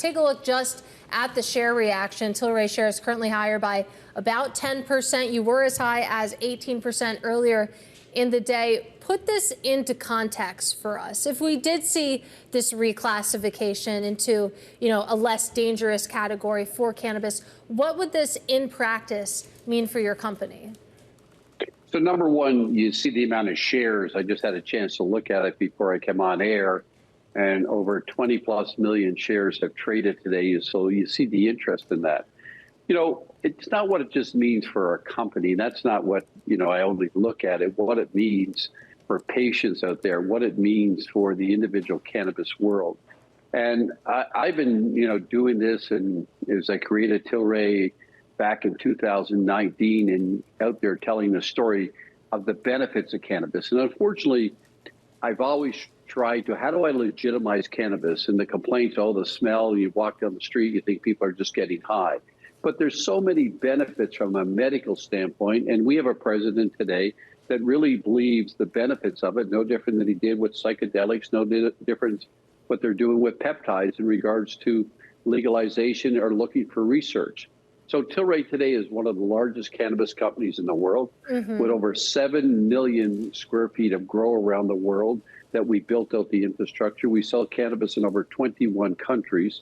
take a look just at the share reaction. Tilray shares currently higher by about 10%. You were as high as 18% earlier in the day. Put this into context for us. If we did see this reclassification into, a less dangerous category for cannabis, what would this in practice mean for your company? So number one, you see the amount of shares. I just had a chance to look at it before I came on air, and over 20 plus million shares have traded today. So you see the interest in that. It's not what it just means for our company. That's not what, I only look at it, what it means for patients out there, what it means for the individual cannabis world. And I've been, doing this, and as I created Tilray back in 2019 and out there telling the story of the benefits of cannabis. And unfortunately, I've always tried to, how do I legitimize cannabis? And the complaints, the smell, you walk down the street, you think people are just getting high. But there's so many benefits from a medical standpoint. And we have a president today that really believes the benefits of it, no different than he did with psychedelics, no different what they're doing with peptides in regards to legalization or looking for research. So Tilray today is one of the largest cannabis companies in the world, with over 7 million square feet of grow around the world that we built out the infrastructure. We sell cannabis in over 21 countries,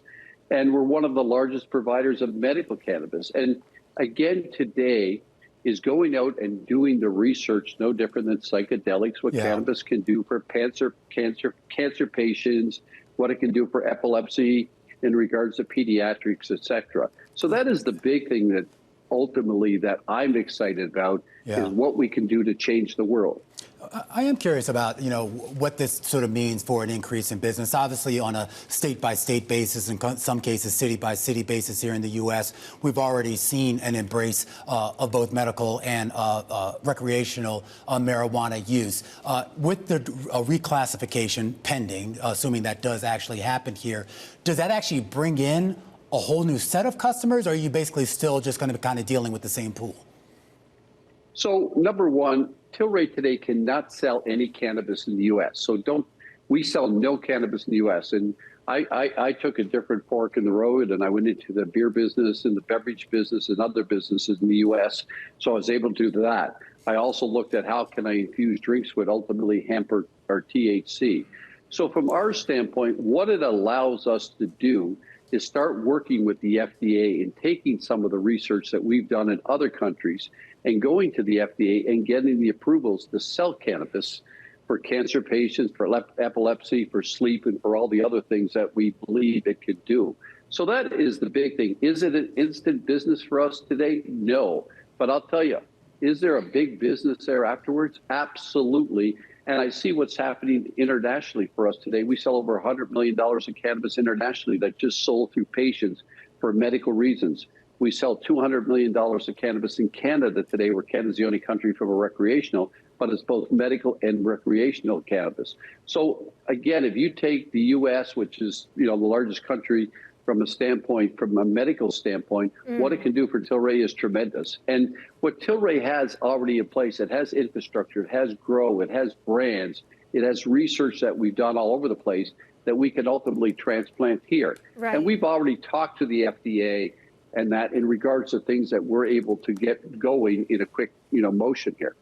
and we're one of the largest providers of medical cannabis. And again, today is going out and doing the research, no different than psychedelics, what cannabis can do for cancer patients, what it can do for epilepsy in regards to pediatrics, et cetera. So that is the big thing that ultimately that I'm excited about is what we can do to change the world. I am curious about, what this sort of means for an increase in business. Obviously, on a state-by-state basis, in some cases city-by-city basis here in the U.S., we've already seen an embrace of both medical and recreational marijuana use. With the reclassification pending, assuming that does actually happen here, does that actually bring in a whole new set of customers, or are you basically still just going to be kind of dealing with the same pool? So number one, Tilray today cannot sell any cannabis in the U.S. So we sell no cannabis in the U.S. And I took a different fork in the road, and I went into the beer business and the beverage business and other businesses in the U.S. So I was able to do that. I also looked at how can I infuse drinks would ultimately hamper our THC. So from our standpoint, what it allows us to do is start working with the FDA and taking some of the research that we've done in other countries and going to the FDA and getting the approvals to sell cannabis for cancer patients, for epilepsy, for sleep, and for all the other things that we believe it could do. So that is the big thing. Is it an instant business for us today? No. But I'll tell you, is there a big business there afterwards? Absolutely. And I see what's happening internationally for us today. We sell over $100 million in cannabis internationally that just sold through patients for medical reasons. We sell $200 million of cannabis in Canada today, where Canada's the only country from a recreational, but it's both medical and recreational cannabis. So again, if you take the U.S., which is the largest country from a medical standpoint, what it can do for Tilray is tremendous. And what Tilray has already in place, it has infrastructure, it has grow, it has brands, it has research that we've done all over the place that we can ultimately transplant here. Right. And we've already talked to the FDA and that in regards to things that we're able to get going in a quick, motion here.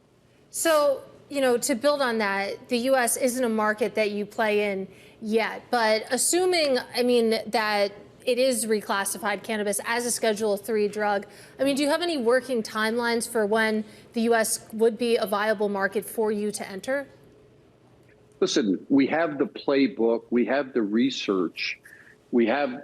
So, to build on that, the U.S. isn't a market that you play in yet, but assuming, that it is reclassified cannabis as a Schedule III drug, do you have any working timelines for when the U.S. would be a viable market for you to enter? Listen, we have the playbook, we have the research, we have,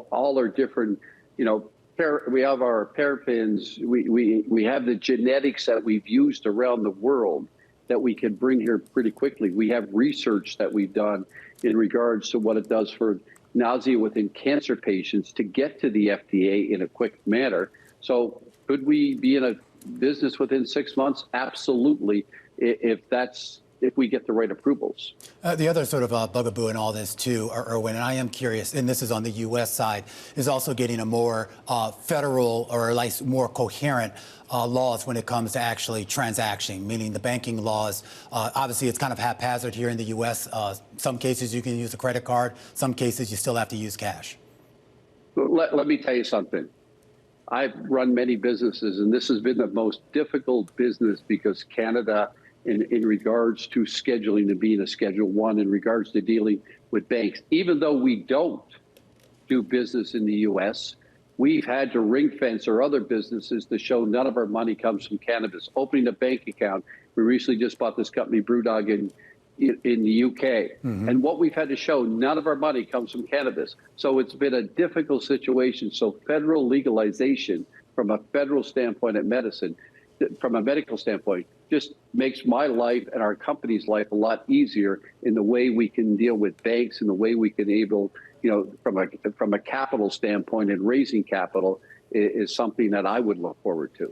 all our different, we have our paraffins, we have the genetics that we've used around the world that we can bring here pretty quickly. We have research that we've done in regards to what it does for nausea within cancer patients to get to the FDA in a quick manner. So could we be in a business within 6 months? Absolutely, if we get the right approvals. The other sort of bugaboo in all this, too, Irwin, and I am curious, and this is on the U.S. side, is also getting a more federal or at least more coherent laws when it comes to actually transacting, meaning the banking laws. Obviously, it's kind of haphazard here in the U.S. Some cases you can use a credit card. Some cases you still have to use cash. Let me tell you something. I've run many businesses, and this has been the most difficult business because Canada, in regards to scheduling and being a Schedule 1, in regards to dealing with banks, even though we don't do business in the U.S., we've had to ring fence our other businesses to show none of our money comes from cannabis. Opening a bank account, we recently just bought this company, Brewdog, in the UK. And what we've had to show, none of our money comes from cannabis. So it's been a difficult situation. So federal legalization from a federal standpoint at medicine, from a medical standpoint, just makes my life and our company's life a lot easier in the way we can deal with banks and the way we can able, from a capital standpoint, and raising capital is something that I would look forward to.